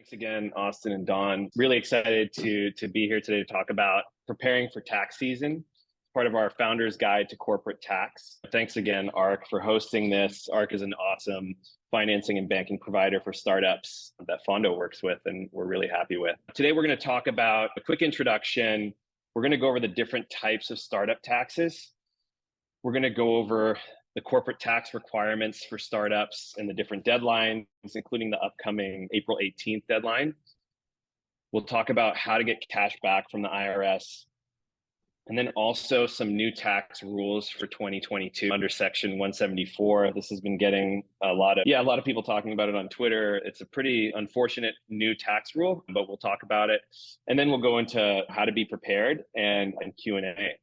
Thanks again, Austin and Don. Really excited to be here today to talk about preparing for tax season, part of our Founder's Guide to Corporate Tax. Thanks again, ARC, for hosting this. ARC is an awesome financing and banking provider for startups that Fondo works with, and we're really happy with. Today, we're going to talk about a quick introduction. We're going to go over the different types of startup taxes. We're going to go over the corporate tax requirements for startups and the different deadlines, including the upcoming April 18th deadline. We'll talk about how to get cash back from the IRS, and then also some new tax rules for 2022 under Section 174. This has been getting a lot of people talking about it on Twitter. It's a pretty unfortunate new tax rule, but we'll talk about it. And then we'll go into how to be prepared and Q&A.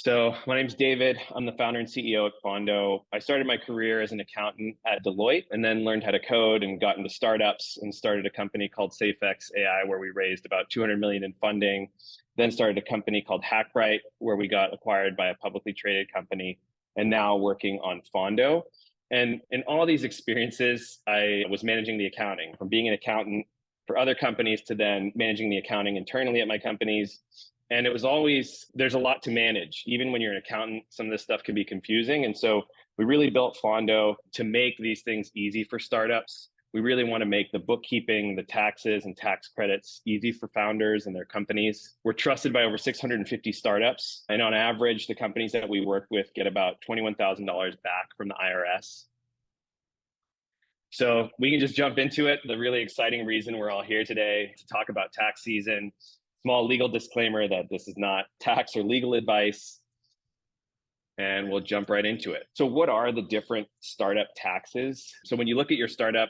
So my name's David. I'm the founder and CEO at Fondo. I started my career as an accountant at Deloitte and then learned how to code and got into startups and started a company called SafeX AI, where we raised about 200 million in funding. Then started a company called HackBright, where we got acquired by a publicly traded company, and now working on Fondo. And in all these experiences, I was managing the accounting, from being an accountant for other companies to then managing the accounting internally at my companies. And it was always, there's a lot to manage. Even when you're an accountant, some of this stuff can be confusing. And so we really built Fondo to make these things easy for startups. We really want to make the bookkeeping, the taxes and tax credits easy for founders and their companies. We're trusted by over 650 startups. And on average, the companies that we work with get about $21,000 back from the IRS. So we can just jump into it. The really exciting reason we're all here today to talk about tax season. Small legal disclaimer that this is not tax or legal advice, and we'll jump right into it. So what are the different startup taxes? So when you look at your startup,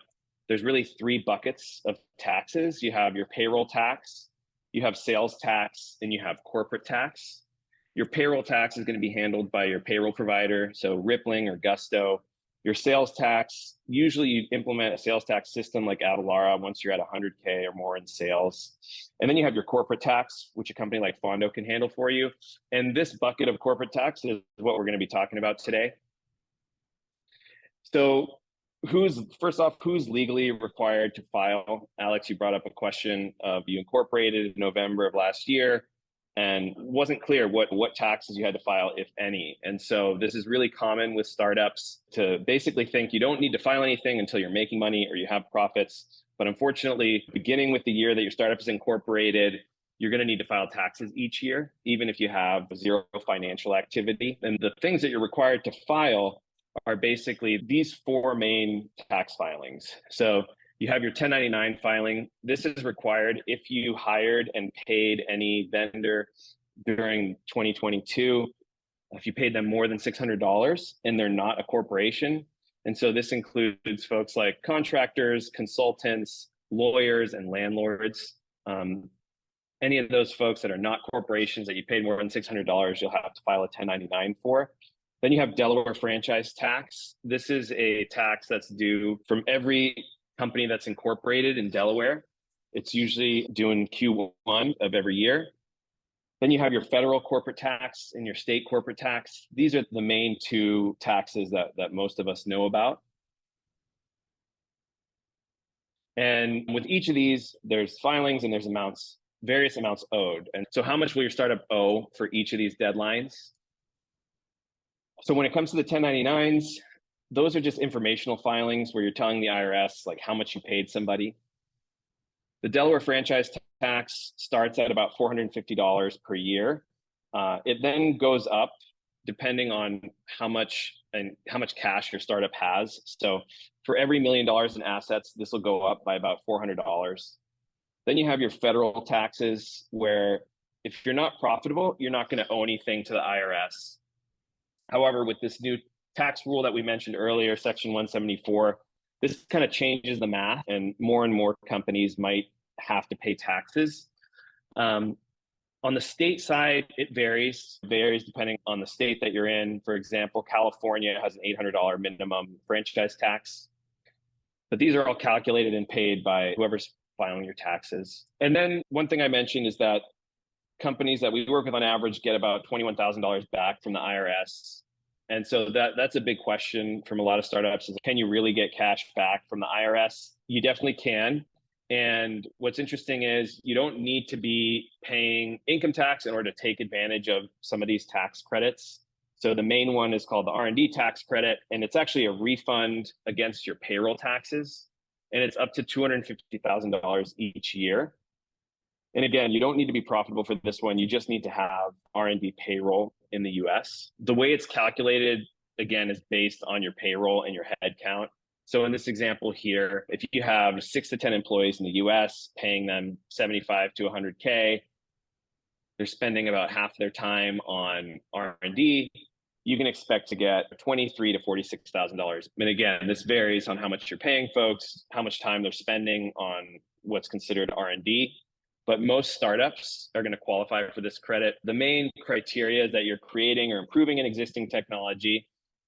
there's really three buckets of taxes. You have your payroll tax, you have sales tax, and you have corporate tax. Your payroll tax is going to be handled by your payroll provider, so Rippling or Gusto. Your sales tax, usually you implement a sales tax system like Avalara once you're at 100K or more in sales. And then you have your corporate tax, which a company like Fondo can handle for you. And this bucket of corporate tax is what we're going to be talking about today. So first off, who's legally required to file? Alex, you brought up a question of you incorporated in November of last year, and wasn't clear what taxes you had to file, if any. And so this is really common with startups to basically think you don't need to file anything until you're making money or you have profits. But unfortunately, beginning with the year that your startup is incorporated, you're going to need to file taxes each year, even if you have zero financial activity. And the things that you're required to file are basically these four main tax filings. So you have your 1099 filing. This is required if you hired and paid any vendor during 2022, if you paid them more than $600 and they're not a corporation. And so this includes folks like contractors, consultants, lawyers, and landlords. Any of those folks that are not corporations that you paid more than $600, you'll have to file a 1099 for. Then you have Delaware franchise tax. This is a tax that's due from every company that's incorporated in Delaware. It's usually due in Q1 of every year. Then you have your federal corporate tax and your state corporate tax. These are the main two taxes that most of us know about. And with each of these, there's filings and there's amounts, various amounts owed. And so how much will your startup owe for each of these deadlines? So when it comes to the 1099s, those are just informational filings where you're telling the IRS like how much you paid somebody. The Delaware franchise tax starts at about $450 per year. It then goes up depending on how much cash your startup has. So for every $1 million in assets, this will go up by about $400. Then you have your federal taxes, where if you're not profitable, you're not going to owe anything to the IRS. However, with this new tax rule that we mentioned earlier, Section 174, this kind of changes the math, and more companies might have to pay taxes. On the state side, it varies depending on the state that you're in. For example, California has an $800 minimum franchise tax, but these are all calculated and paid by whoever's filing your taxes. And then one thing I mentioned is that companies that we work with on average get about $21,000 back from the IRS. And so that's a big question from a lot of startups is, can you really get cash back from the IRS? You definitely can. And what's interesting is you don't need to be paying income tax in order to take advantage of some of these tax credits. So the main one is called the R&D tax credit, and it's actually a refund against your payroll taxes, and it's up to $250,000 each year. And again, you don't need to be profitable for this one. You just need to have R&D payroll in the US. The way it's calculated, again, is based on your payroll and your head count. So in this example here, if you have 6 to 10 employees in the US, paying them 75 to 100K, they're spending about half their time on R&D, you can expect to get $23,000 to $46,000. And again, this varies on how much you're paying folks, how much time they're spending on what's considered R&D. But most startups are going to qualify for this credit. The main criteria is that you're creating or improving an existing technology,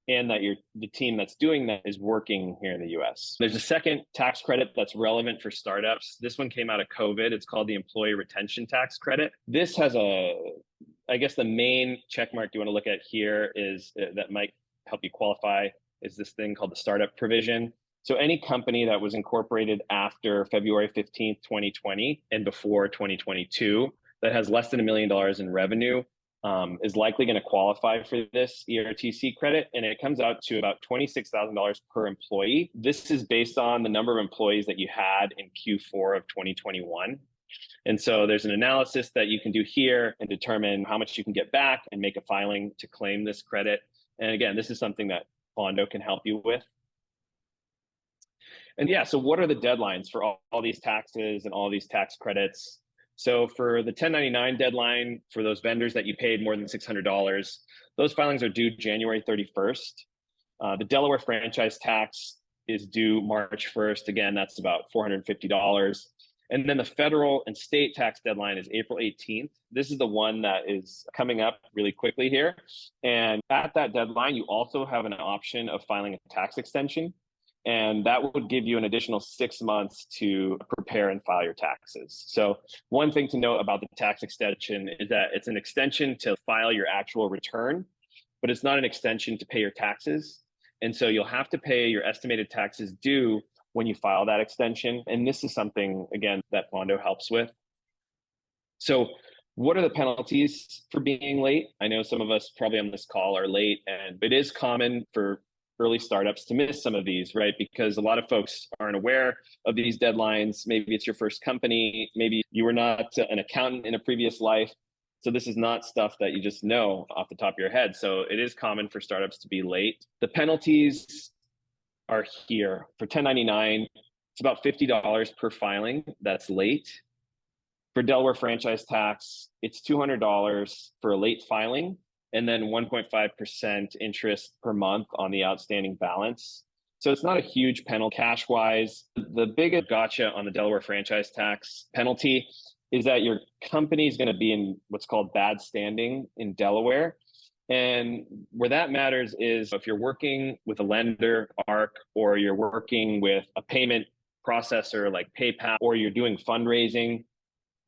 and that the team that's doing that is working here in the US. There's a second tax credit that's relevant for startups. This one came out of COVID. It's called the Employee Retention Tax Credit. This has I guess the main check mark you want to look at here is that might help you qualify is this thing called the startup provision. So any company that was incorporated after February 15th, 2020 and before 2022 that has less than $1 million in revenue is likely going to qualify for this ERTC credit. And it comes out to about $26,000 per employee. This is based on the number of employees that you had in Q4 of 2021. And so there's an analysis that you can do here and determine how much you can get back and make a filing to claim this credit. And again, this is something that Fondo can help you with. And yeah, so what are the deadlines for all these taxes and all these tax credits? So for the 1099 deadline, for those vendors that you paid more than $600, those filings are due January 31st. The Delaware franchise tax is due March 1st. Again, that's about $450. And then the federal and state tax deadline is April 18th. This is the one that is coming up really quickly here. And at that deadline, you also have an option of filing a tax extension. And that would give you an additional 6 months to prepare and file your taxes. So one thing to note about the tax extension is that it's an extension to file your actual return, but it's not an extension to pay your taxes. And so you'll have to pay your estimated taxes due when you file that extension. And this is something, again, that Fondo helps with. So what are the penalties for being late? I know some of us probably on this call are late, and it is common for early startups to miss some of these, right? Because a lot of folks aren't aware of these deadlines. Maybe it's your first company. Maybe you were not an accountant in a previous life. So this is not stuff that you just know off the top of your head. So it is common for startups to be late. The penalties are here. For 1099, it's about $50 per filing that's late. For Delaware franchise tax, it's $200 for a late filing, and then 1.5% interest per month on the outstanding balance. So it's not a huge penalty cash-wise. The biggest gotcha on the Delaware franchise tax penalty is that your company is going to be in what's called bad standing in Delaware. And where that matters is if you're working with a lender, ARC, or you're working with a payment processor like PayPal, or you're doing fundraising,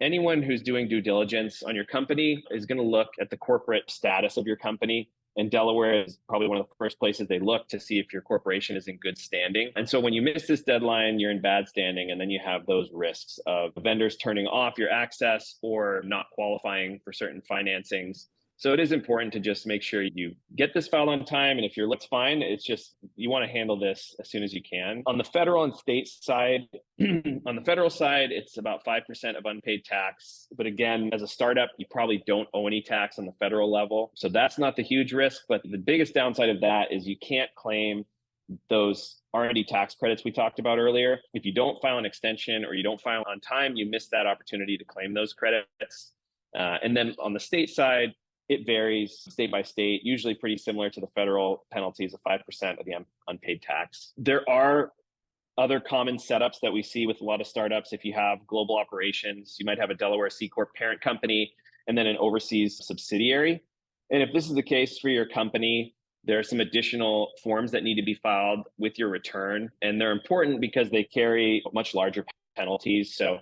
anyone who's doing due diligence on your company is going to look at the corporate status of your company. And Delaware is probably one of the first places they look to see if your corporation is in good standing. And so when you miss this deadline, you're in bad standing. And then you have those risks of vendors turning off your access or not qualifying for certain financings. So it is important to just make sure you get this filed on time. And if you're late, it's fine. It's just you want to handle this as soon as you can. On the federal and state side, on the federal side, it's about 5% of unpaid tax. But again, as a startup, you probably don't owe any tax on the federal level. So that's not the huge risk. But the biggest downside of that is you can't claim those R&D tax credits we talked about earlier. If you don't file an extension or you don't file on time, you miss that opportunity to claim those credits. And then on the state side, it varies state by state, usually pretty similar to the federal penalties of 5% of the unpaid tax. There are other common setups that we see with a lot of startups. If you have global operations, you might have a Delaware C Corp parent company and then an overseas subsidiary. And if this is the case for your company, there are some additional forms that need to be filed with your return. And they're important because they carry much larger penalties. So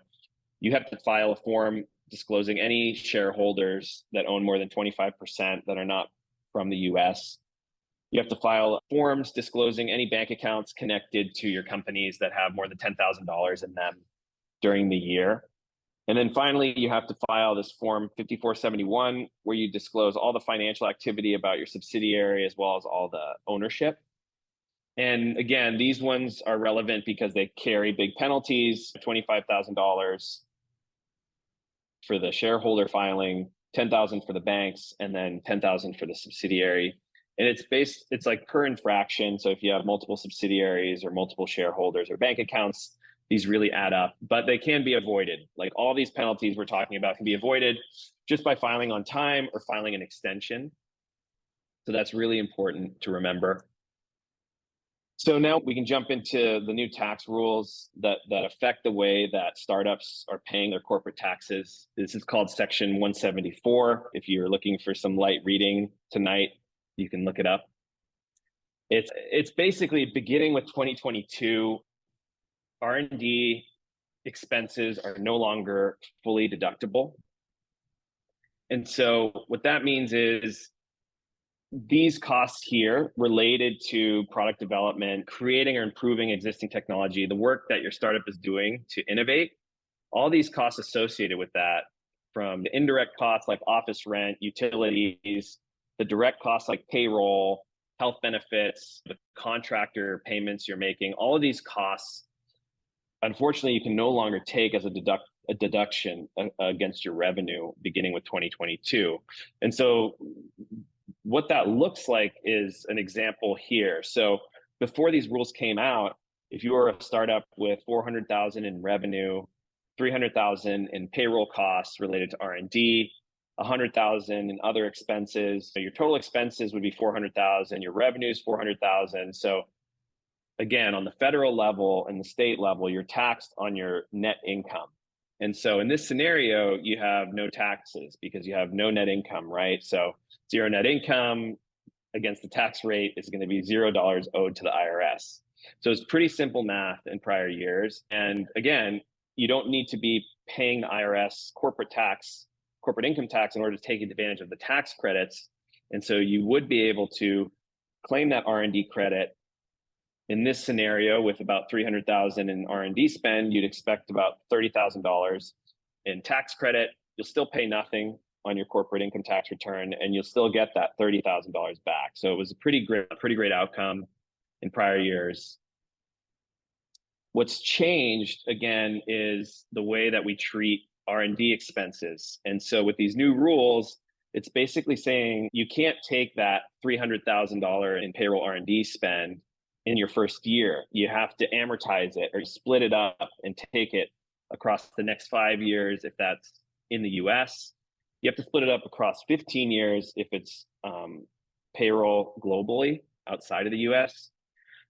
you have to file a form disclosing any shareholders that own more than 25% that are not from the US. You have to file forms disclosing any bank accounts connected to your companies that have more than $10,000 in them. during the year. And then finally, you have to file this form 5471, where you disclose all the financial activity about your subsidiary as well as all the ownership. And again, these ones are relevant because they carry big penalties, $25,000 for the shareholder filing, 10,000 for the banks, and then 10,000 for the subsidiary. And it's like per infraction. So if you have multiple subsidiaries or multiple shareholders or bank accounts, these really add up, but they can be avoided. Like all these penalties we're talking about can be avoided just by filing on time or filing an extension. So that's really important to remember. So now we can jump into the new tax rules that affect the way that startups are paying their corporate taxes. This is called Section 174. If you're looking for some light reading tonight, you can look it up. It's basically beginning with 2022, R&D expenses are no longer fully deductible. And so what that means is these costs here related to product development, creating or improving existing technology, the work that your startup is doing to innovate, all these costs associated with that, from the indirect costs like office rent, utilities, the direct costs like payroll, health benefits, the contractor payments you're making, all of these costs, unfortunately, you can no longer take as a deduction against your revenue beginning with 2022. And so what that looks like is an example here. So before these rules came out, if you were a startup with 400,000 in revenue, 300,000 in payroll costs related to R&D, 100,000 in other expenses, so your total expenses would be 400,000, your revenue is 400,000. So again, on the federal level and the state level, you're taxed on your net income. And so in this scenario, you have no taxes because you have no net income, right? So zero net income against the tax rate is going to be $0 owed to the IRS. So it's pretty simple math in prior years. And again, you don't need to be paying the IRS corporate income tax in order to take advantage of the tax credits. And so you would be able to claim that R&D credit. In this scenario, with about 300,000 in R&D spend, you'd expect about $30,000 in tax credit. You'll still pay nothing on your corporate income tax return, and you'll still get that $30,000 back. So it was a pretty great outcome in prior years. What's changed again is the way that we treat R&D expenses. And so with these new rules, it's basically saying you can't take that $300,000 in payroll R&D spend in your first year. You have to amortize it or split it up and take it across the next 5 years if that's in the US. You have to split it up across 15 years if it's payroll globally outside of the US.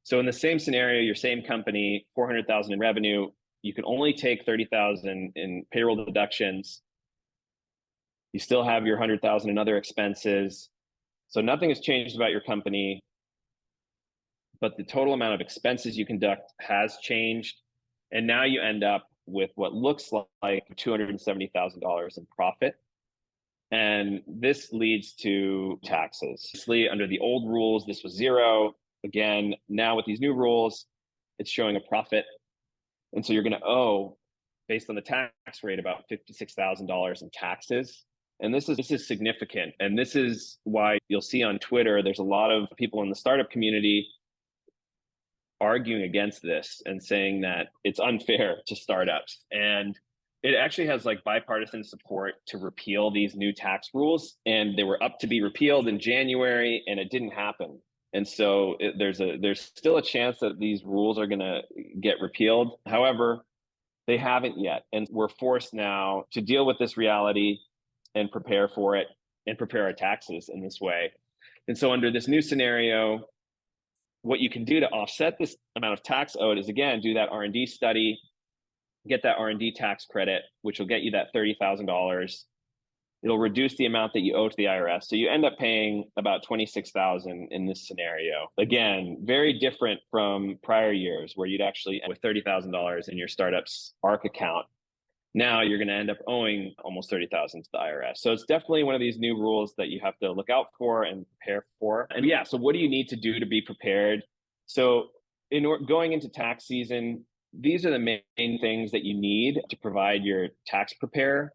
So in the same scenario, your same company, 400,000 in revenue, you can only take 30,000 in payroll deductions. You still have your 100,000 in other expenses. So nothing has changed about your company, but the total amount of expenses you conduct has changed. And now you end up with what looks like $270,000 in profit. And this leads to taxes. Under the old rules, this was zero. Again, now with these new rules, it's showing a profit. And so you're going to owe, based on the tax rate, about $56,000 in taxes. And this is significant. And this is why you'll see on Twitter, there's a lot of people in the startup community arguing against this and saying that it's unfair to startups. And it actually has like bipartisan support to repeal these new tax rules. And they were up to be repealed in January, and it didn't happen. And so there's still a chance that these rules are going to get repealed. However, they haven't yet. And we're forced now to deal with this reality and prepare for it and prepare our taxes in this way. And so under this new scenario, what you can do to offset this amount of tax owed is, again, do that R&D study, get that R&D tax credit, which will get you that $30,000. It'll reduce the amount that you owe to the IRS. So you end up paying about $26,000 in this scenario. Again, very different from prior years where you'd actually end with $30,000 in your startup's ARC account. Now you're going to end up owing almost $30,000 to the IRS. So it's definitely one of these new rules that you have to look out for and prepare for. And yeah, so what do you need to do to be prepared? So going into tax season, these are the main things that you need to provide your tax preparer.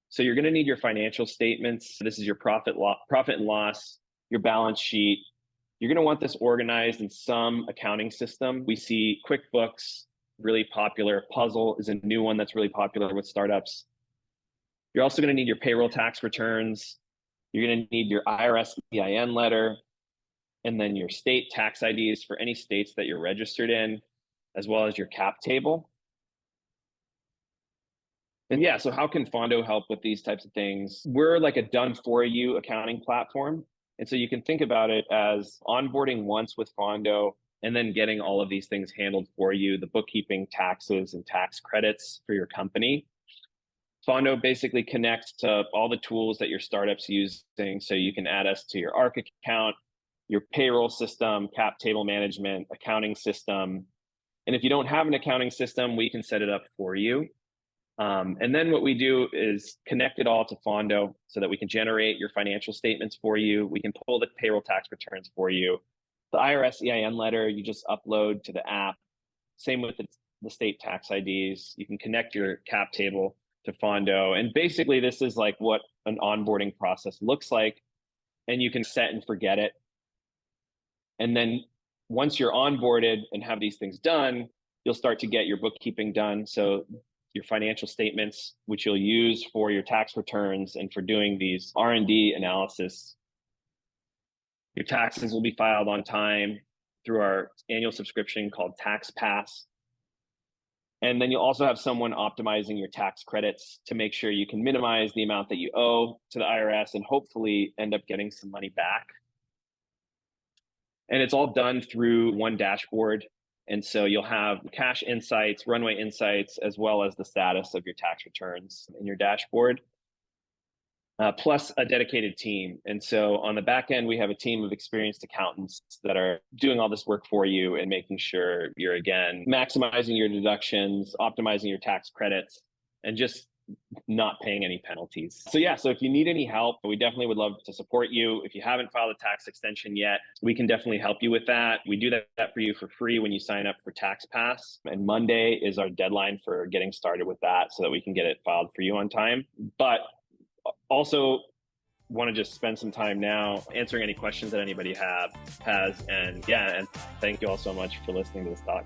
So you're going to need your financial statements. This is your profit and loss, your balance sheet. You're going to want this organized in some accounting system. We see QuickBooks, really popular. Puzzle is a new one that's really popular with startups. You're also going to need your payroll tax returns. You're going to need your IRS EIN letter, and then your state tax IDs for any states that you're registered in, as well as your cap table. And yeah, so how can Fondo help with these types of things? We're like a done for you accounting platform. And so you can think about it as onboarding once with Fondo and then getting all of these things handled for you, the bookkeeping, taxes, and tax credits for your company. Fondo basically connects to all the tools that your startup's using. So you can add us to your ARC account, your payroll system, cap table management, accounting system. And if you don't have an accounting system, we can set it up for you. And then what we do is connect it all to Fondo so that we can generate your financial statements for you. We can pull the payroll tax returns for you. The IRS EIN letter, you just upload to the app. Same with the state tax IDs. You can connect your cap table to Fondo. And basically, this is like what an onboarding process looks like. And you can set and forget it. And then once you're onboarded and have these things done, you'll start to get your bookkeeping done. So your financial statements, which you'll use for your tax returns and for doing these R&D analysis. Your taxes will be filed on time through our annual subscription called Tax Pass. And then you'll also have someone optimizing your tax credits to make sure you can minimize the amount that you owe to the IRS and hopefully end up getting some money back. And it's all done through one dashboard. And so you'll have cash insights, runway insights, as well as the status of your tax returns in your dashboard, plus a dedicated team. And so on the back end, we have a team of experienced accountants that are doing all this work for you and making sure you're, again, maximizing your deductions, optimizing your tax credits, and just not paying any penalties. So yeah, so if you need any help, we definitely would love to support you. If you haven't filed a tax extension yet, we can definitely help you with that. We do that for you for free when you sign up for Tax Pass. And Monday is our deadline for getting started with that so that we can get it filed for you on time. But also want to just spend some time now answering any questions that anybody has. And yeah, and thank you all so much for listening to this talk.